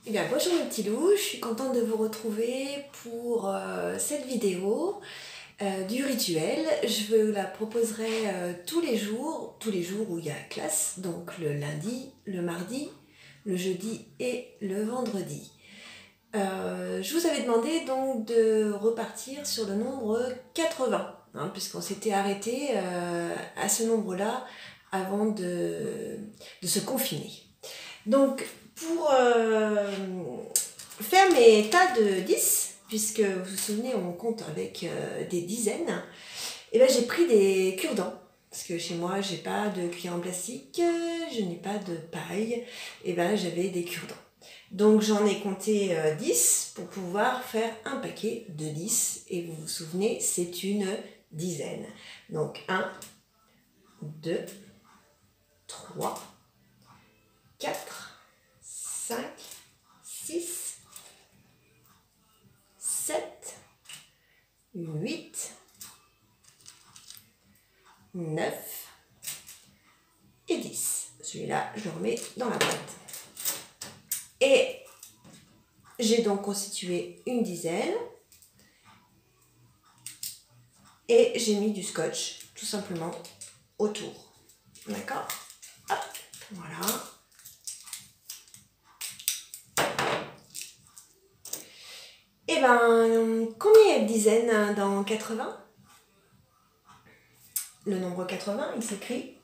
Eh bien, bonjour mes petits loups, je suis contente de vous retrouver pour cette vidéo du rituel. Je vous la proposerai tous les jours où il y a classe, donc le lundi, le mardi, le jeudi et le vendredi. Je vous avais demandé donc de repartir sur le nombre 80, puisqu'on s'était arrêté à ce nombre-là avant de se confiner. Donc, pour faire mes tas de 10, puisque vous vous souvenez, on compte avec des dizaines, et ben j'ai pris des cure-dents. Parce que chez moi, j'ai pas de cuillère en plastique, je n'ai pas de paille, et ben j'avais des cure-dents. Donc j'en ai compté 10 pour pouvoir faire un paquet de 10. Et vous vous souvenez, c'est une dizaine. Donc 1, 2, 3, 4, 5, 6, 7, 8, 9 et 10. Celui-là, je le remets dans la boîte. Et j'ai donc constitué une dizaine. Et j'ai mis du scotch, tout simplement, autour. D'accord ? Hop, voilà. Et ben, combien il y a de dizaines dans 80 ? Le nombre 80, il s'écrit,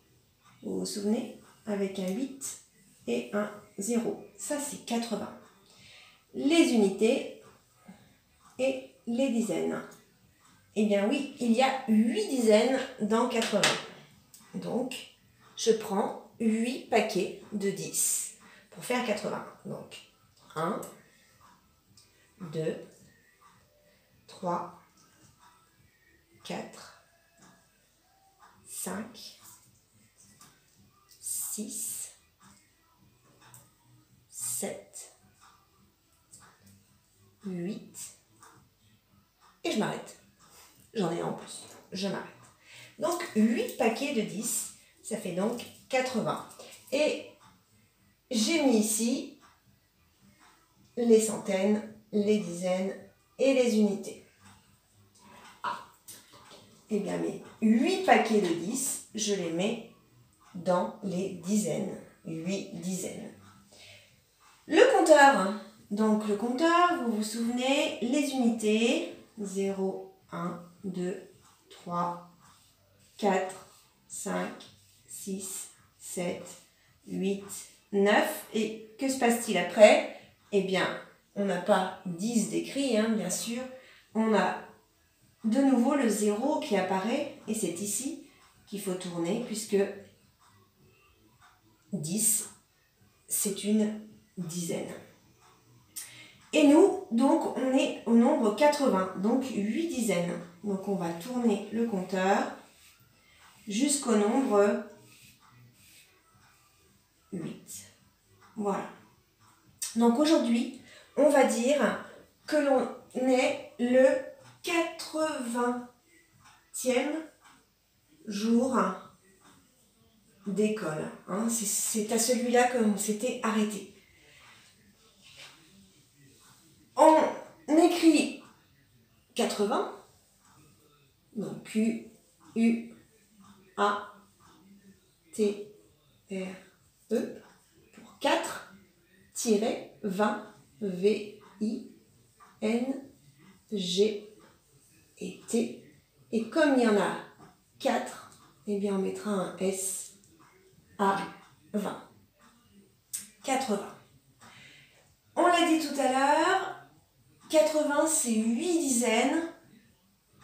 vous vous souvenez, avec un 8 et un 0. Ça, c'est 80. Les unités et les dizaines. Eh bien oui, il y a 8 dizaines dans 80. Donc, je prends 8 paquets de 10 pour faire 80. Donc, 1, 2, 3, 4, 5, 6, 7, 8, et je m'arrête. J'en ai en plus, je m'arrête. Donc 8 paquets de 10, ça fait donc 80. Et j'ai mis ici les centaines, les dizaines et les unités. Et bien mes 8 paquets de 10, je les mets dans les dizaines. 8 dizaines. Le compteur, donc le compteur, vous vous souvenez, les unités, 0, 1, 2, 3, 4, 5, 6, 7, 8, 9. Et que se passe-t-il après ? Eh bien, on n'a pas 10 d'écrit, bien sûr. On a de nouveau le 0 qui apparaît, et c'est ici qu'il faut tourner, puisque 10, c'est une dizaine. Et nous, donc, on est au nombre 80, donc 8 dizaines. Donc, on va tourner le compteur jusqu'au nombre 8. Voilà. Donc, aujourd'hui, on va dire que l'on est le 80e jour d'école. C'est à celui-là qu'on s'était arrêté. On écrit 80, donc Q, U, A, T, R, E, pour 4, 20, V, I, N, G et T. Et comme il y en a 4, eh bien on mettra un S à 20. 80. On l'a dit tout à l'heure, 80 c'est 8 dizaines.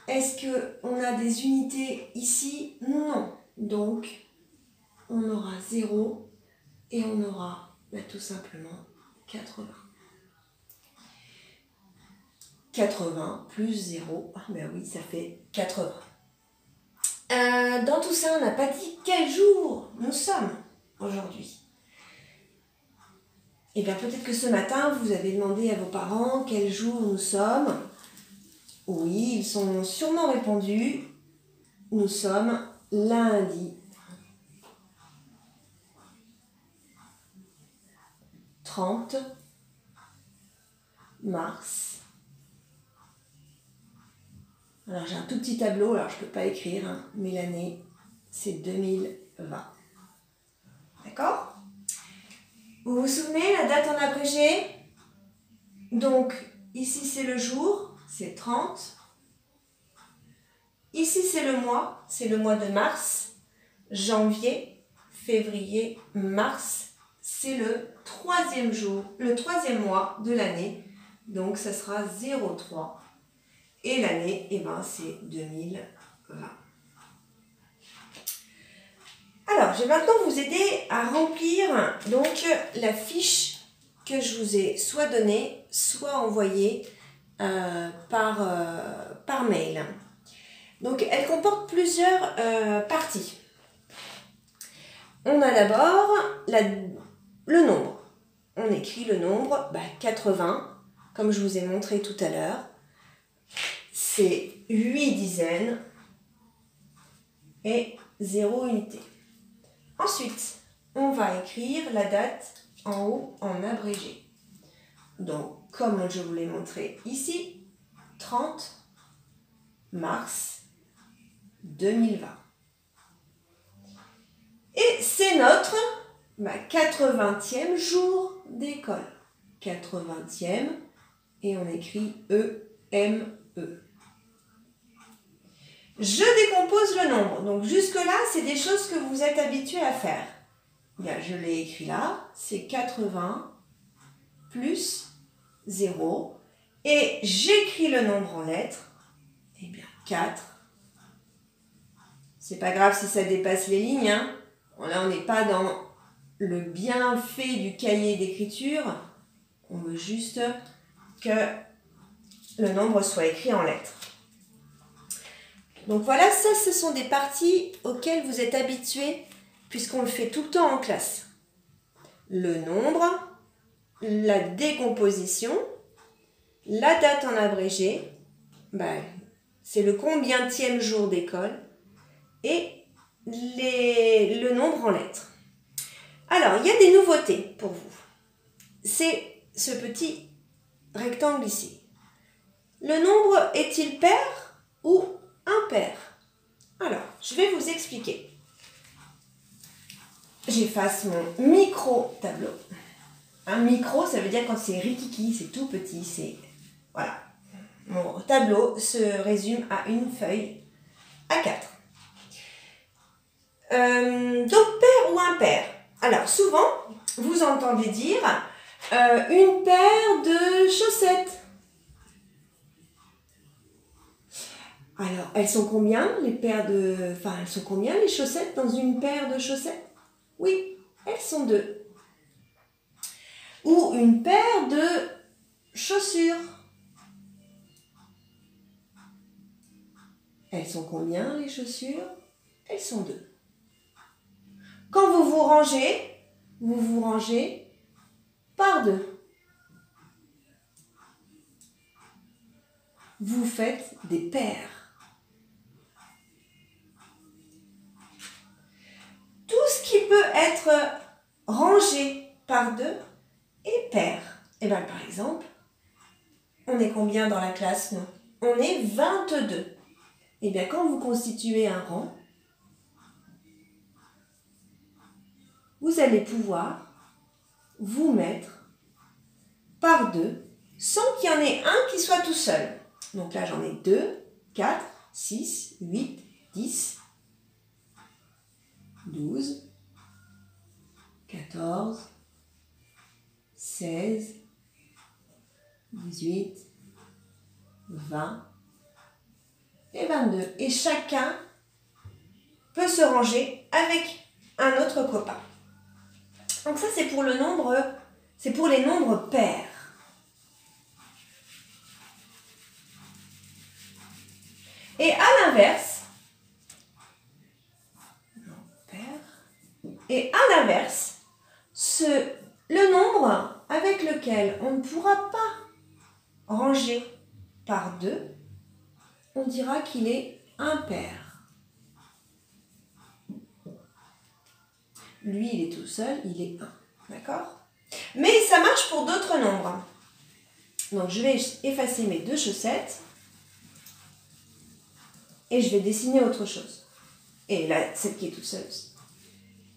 Est-ce qu'on a des unités ici ? Non. Donc, on aura 0 et on aura tout simplement 80. 80 plus 0, ben oui, ça fait 80. Dans tout ça, on n'a pas dit quel jour nous sommes aujourd'hui. Et bien peut-être que ce matin, vous avez demandé à vos parents quel jour nous sommes. Oui, ils sont sûrement répondus. Nous sommes lundi 30 mars. Alors j'ai un tout petit tableau, alors je ne peux pas écrire, hein, mais l'année c'est 2020. D'accord? Vous vous souvenez, la date en abrégé? Donc ici c'est le jour, c'est 30. Ici c'est le mois de mars. Janvier, février, mars, c'est le troisième jour, le troisième mois de l'année. Donc ça sera 03. Et l'année, eh ben, c'est 2020. Alors, je vais maintenant vous aider à remplir donc la fiche que je vous ai soit donnée, soit envoyée par mail. Donc, elle comporte plusieurs parties. On a d'abord le nombre. On écrit le nombre 80, comme je vous ai montré tout à l'heure. C'est 8 dizaines et 0 unité. Ensuite, on va écrire la date en haut en abrégé. Donc, comme je vous l'ai montré ici, 30 mars 2020. Et c'est notre 80e jour d'école. 80e, et on écrit E-M-E. Je décompose le nombre. Donc jusque-là, c'est des choses que vous êtes habitués à faire. Bien, je l'ai écrit là, c'est 80 plus 0. Et j'écris le nombre en lettres. Eh bien, 4. C'est pas grave si ça dépasse les lignes, hein. Là, on n'est pas dans le bienfait du cahier d'écriture. On veut juste que le nombre soit écrit en lettres. Donc voilà, ça, ce sont des parties auxquelles vous êtes habitués puisqu'on le fait tout le temps en classe. Le nombre, la décomposition, la date en abrégé, c'est le combienième jour d'école, et le nombre en lettres. Alors, il y a des nouveautés pour vous. C'est ce petit rectangle ici. Le nombre est-il pair ou impair? Alors, je vais vous expliquer. J'efface mon micro-tableau. Un micro, ça veut dire quand c'est rikiki, c'est tout petit, c'est... Voilà. Mon tableau se résume à une feuille A4. Donc, pair ou impair? Alors, souvent, vous entendez dire une paire de chaussettes. Alors, elles sont combien elles sont combien les chaussettes dans une paire de chaussettes? Oui, elles sont 2. Ou une paire de chaussures. Elles sont combien les chaussures? Elles sont 2. Quand vous vous rangez par 2. Vous faites des paires. Tout ce qui peut être rangé par 2 est pair. Et bien, par exemple, on est combien dans la classe, nous? On est 22. Et bien, quand vous constituez un rang, vous allez pouvoir vous mettre par 2 sans qu'il y en ait un qui soit tout seul. Donc là, j'en ai 2, 4, 6, 8, 10, 12, 14, 16, 18, 20 et 22. Et chacun peut se ranger avec un autre copain. Donc ça, c'est pour les nombres pairs. Et à l'inverse, le nombre avec lequel on ne pourra pas ranger par 2, on dira qu'il est impair. Lui, il est tout seul, il est 1. D'accord? Mais ça marche pour d'autres nombres. Donc je vais effacer mes 2 chaussettes et je vais dessiner autre chose. Et là, celle qui est toute seule aussi.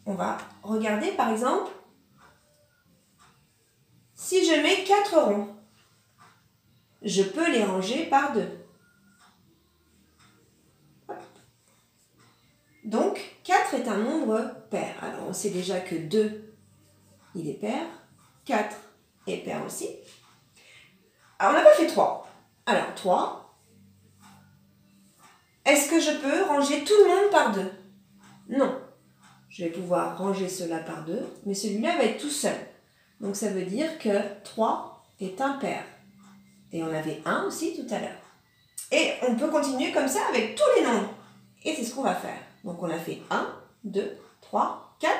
On va regarder par exemple, si je mets 4 ronds, je peux les ranger par 2. Donc 4 est un nombre pair. Alors on sait déjà que 2, il est pair. 4 est pair aussi. Alors on n'a pas fait 3. Alors 3, est-ce que je peux ranger tout le monde par 2? Non. Je vais pouvoir ranger cela par 2, mais celui-là va être tout seul. Donc ça veut dire que 3 est impair. Et on avait 1 aussi tout à l'heure. Et on peut continuer comme ça avec tous les nombres. Et c'est ce qu'on va faire. Donc on a fait 1, 2, 3, 4.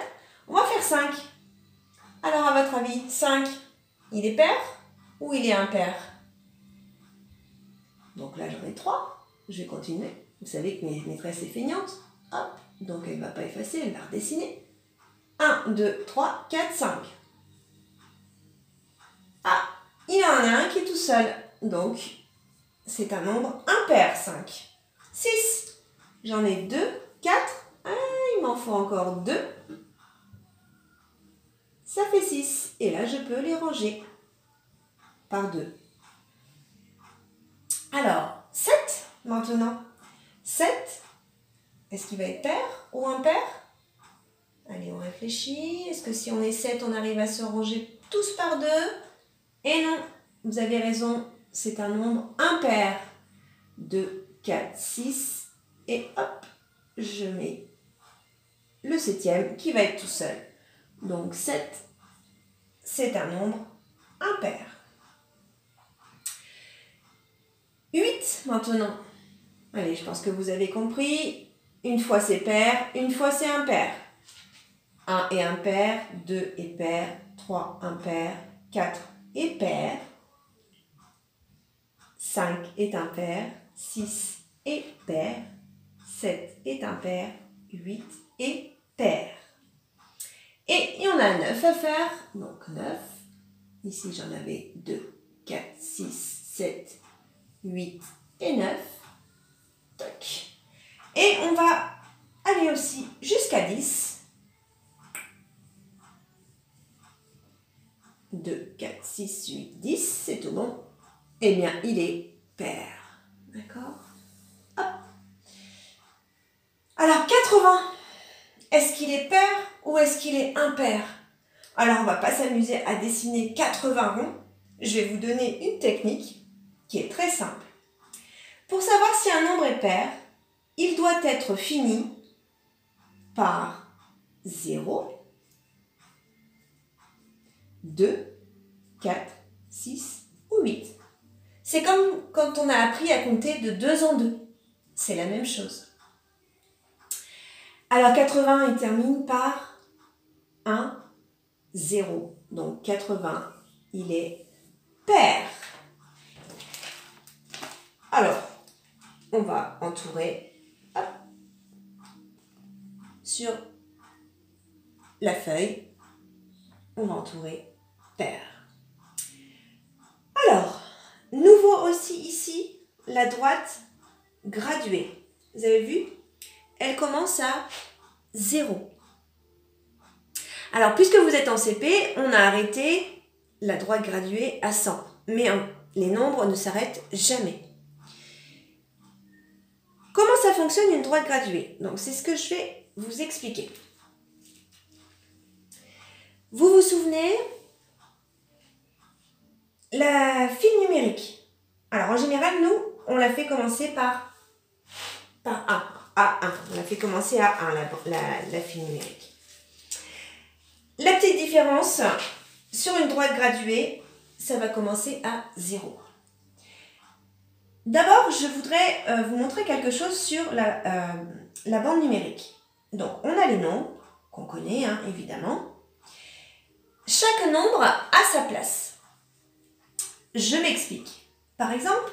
On va faire 5. Alors à votre avis, 5, il est pair ou il est impair? Donc là j'en ai 3. Je vais continuer. Vous savez que mes maîtresses est feignante. Hop. Donc elle ne va pas effacer, elle va redessiner. 1, 2, 3, 4, 5. Ah, il y en a un qui est tout seul. Donc, c'est un nombre impair, 5. 6. J'en ai 2, 4. Ah, il m'en faut encore 2. Ça fait 6. Et là, je peux les ranger par 2. Alors, 7 maintenant. 7. Est-ce qu'il va être pair ou impair? Allez, on réfléchit. Est-ce que si on est 7, on arrive à se ranger tous par 2? Et non, vous avez raison, c'est un nombre impair. 2, 4, 6. Et hop, je mets le 7e qui va être tout seul. Donc 7, c'est un nombre impair. 8 maintenant. Allez, je pense que vous avez compris. Une fois c'est pair, une fois c'est impair. 1 est impair, 2 est pair, 3 impair, 4 est pair, 5 est impair, 6 est pair, 7 est impair, 8 est pair. Et il y en a 9 à faire, donc 9. Ici j'en avais 2, 4, 6, 7, 8 et 9. Toc. Et on va aller aussi jusqu'à 10. 2, 4, 6, 8, 10, c'est tout bon. Eh bien, il est pair. D'accord? Hop. Alors, 80, est-ce qu'il est pair ou est-ce qu'il est impair? Alors, on ne va pas s'amuser à dessiner 80 ronds. Je vais vous donner une technique qui est très simple. Pour savoir si un nombre est pair, il doit être fini par 0, 2, 4, 6 ou 8. C'est comme quand on a appris à compter de 2 en 2. C'est la même chose. Alors 80, il termine par 1, 0. Donc 80, il est pair. Alors, on va entourer hop, sur la feuille. On va entourer pair. Alors, nouveau aussi ici, la droite graduée. Vous avez vu? Elle commence à 0. Alors, puisque vous êtes en CP, on a arrêté la droite graduée à 100. Mais les nombres ne s'arrêtent jamais. Comment ça fonctionne une droite graduée? Donc, c'est ce que je vais vous expliquer. Vous vous souvenez, la file numérique. Alors, en général, nous, on l'a fait commencer par 1. A1. On l'a fait commencer à 1, la file numérique. La petite différence, sur une droite graduée, ça va commencer à 0. D'abord, je voudrais vous montrer quelque chose sur la bande numérique. Donc, on a les nombres, qu'on connaît, hein, évidemment. Chaque nombre a sa place. Je m'explique. Par exemple,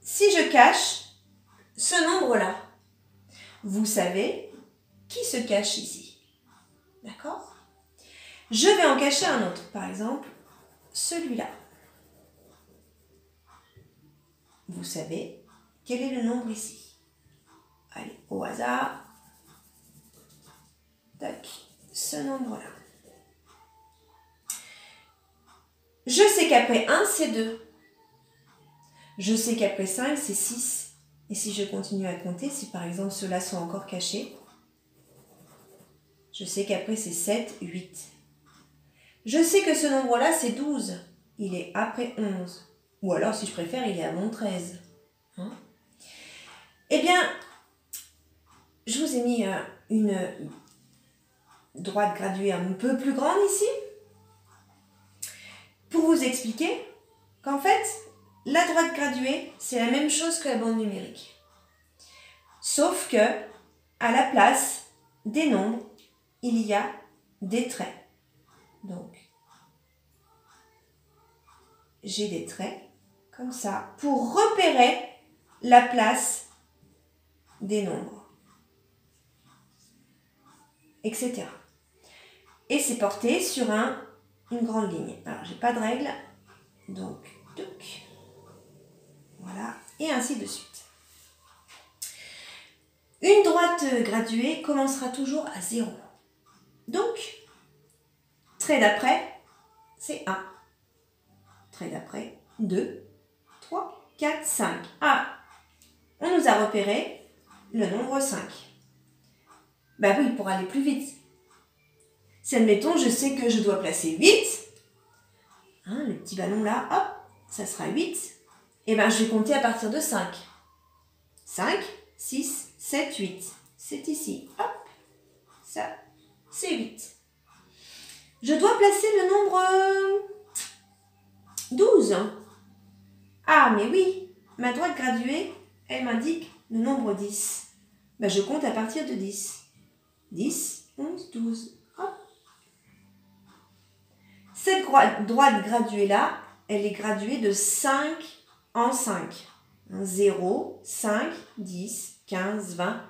si je cache ce nombre-là, vous savez qui se cache ici. D'accord? Je vais en cacher un autre. Par exemple, celui-là. Vous savez quel est le nombre ici? Allez, au hasard. Tac, ce nombre-là. Je sais qu'après 1, c'est 2. Je sais qu'après 5, c'est 6. Et si je continue à compter, si par exemple ceux-là sont encore cachés, je sais qu'après c'est 7, 8. Je sais que ce nombre-là, c'est 12. Il est après 11. Ou alors, si je préfère, il est avant 13. Hein? Eh bien, je vous ai mis une droite graduée un peu plus grande ici pour vous expliquer qu'en fait, la droite graduée, c'est la même chose que la bande numérique. Sauf que, à la place des nombres, il y a des traits. Donc, j'ai des traits comme ça pour repérer la place des nombres, etc. Et c'est porté sur une grande ligne. Alors, j'ai pas de règle, donc, touc, voilà, et ainsi de suite. Une droite graduée commencera toujours à 0. Donc, trait d'après, c'est 1. Trait d'après, 2, 3, 4, 5. Ah, on nous a repéré le nombre 5. Ben oui, pour aller plus vite. Si, admettons, je sais que je dois placer 8, hein, le petit ballon là, hop, ça sera 8. Et ben je vais compter à partir de 5. 5, 6, 7, 8. C'est ici, hop, ça, c'est 8. Je dois placer le nombre 12. Ah, mais oui, ma droite graduée, elle m'indique le nombre 10. Ben, je compte à partir de 10. 10, 11, 12. Hop. Cette droite graduée-là, elle est graduée de 5 en 5. 0, 5, 10, 15, 20.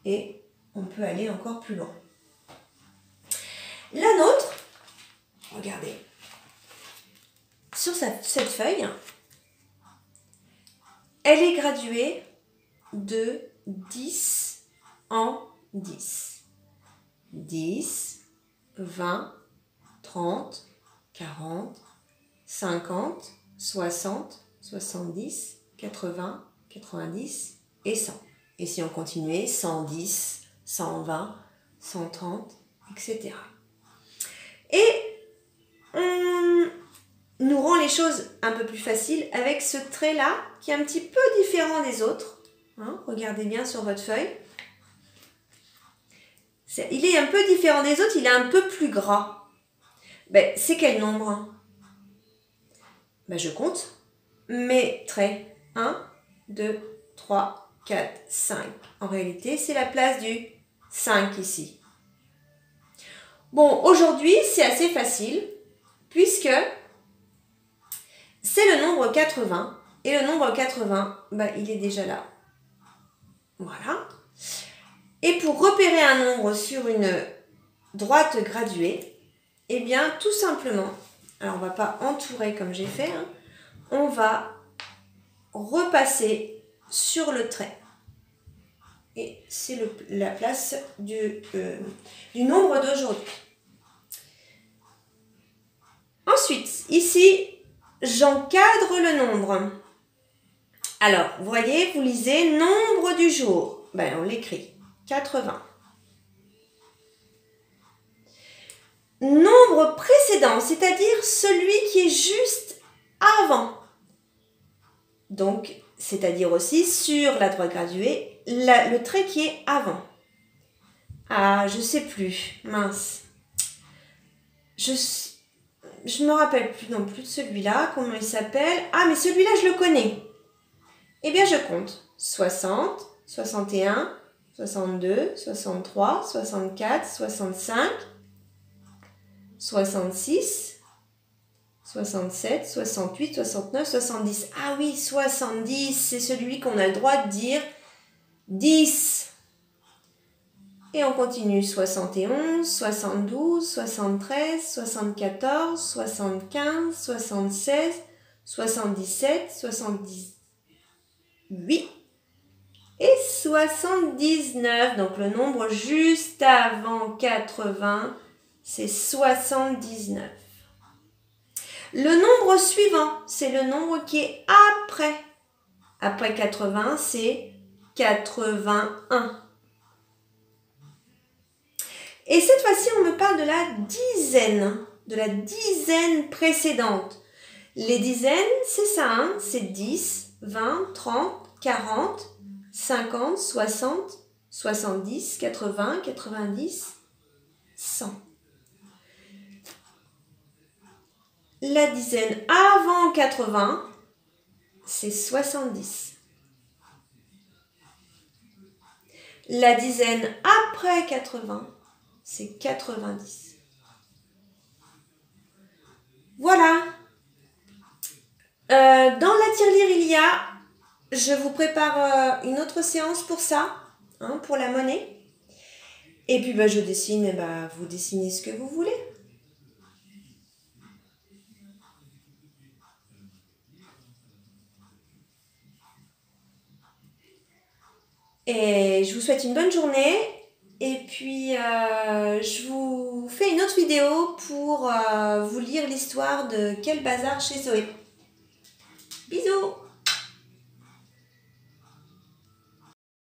Et on peut aller encore plus loin. La nôtre, regardez, sur cette feuille, elle est graduée de 10 en 10. 10, 20, 30, 40, 50, 60, 70, 80, 90 et 100. Et si on continuait, 110, 120, 130, etc. Et on nous rend les choses un peu plus faciles avec ce trait-là qui est un petit peu différent des autres. Hein, regardez bien sur votre feuille. Il est un peu différent des autres, il est un peu plus gras. Ben, c'est quel nombre? Ben, je compte mes traits. 1, 2, 3, 4, 5. En réalité, c'est la place du 5 ici. Bon, aujourd'hui, c'est assez facile puisque c'est le nombre 80. Et le nombre 80, ben, il est déjà là. Voilà. Et pour repérer un nombre sur une droite graduée, eh bien, tout simplement, alors on ne va pas entourer comme j'ai fait, hein, on va repasser sur le trait. Et c'est la place du nombre d'aujourd'hui. Ensuite, ici, j'encadre le nombre. Alors, vous voyez, vous lisez nombre du jour. Ben, on l'écrit. 80. Nombre précédent, c'est-à-dire celui qui est juste avant. Donc, c'est-à-dire aussi sur la droite graduée, le trait qui est avant. Ah, je sais plus, mince. Je me rappelle plus non plus de celui-là, comment il s'appelle. Ah, mais celui-là, je le connais. Eh bien, je compte. 60, 61, 62, 63, 64, 65, 66, 67, 68, 69, 70. Ah oui, 70, c'est celui qu'on a le droit de dire 10. Et on continue 71, 72, 73, 74, 75, 76, 77, 78 et 79. Donc le nombre juste avant 80, c'est 79. Le nombre suivant, c'est le nombre qui est après. Après 80, c'est 81. Et cette fois-ci, on me parle de la dizaine précédente. Les dizaines, c'est ça, hein? C'est 10, 20, 30, 40, 50, 60, 70, 80, 90, 100. La dizaine avant 80, c'est 70. La dizaine après 80, c'est 90. Voilà. Dans la tirelire, je vous prépare une autre séance pour ça, hein, pour la monnaie. Et puis je dessine, vous dessinez ce que vous voulez. Et je vous souhaite une bonne journée. Et puis, je vous fais une autre vidéo pour vous lire l'histoire de Quel bazar chez Zoé. Bisous!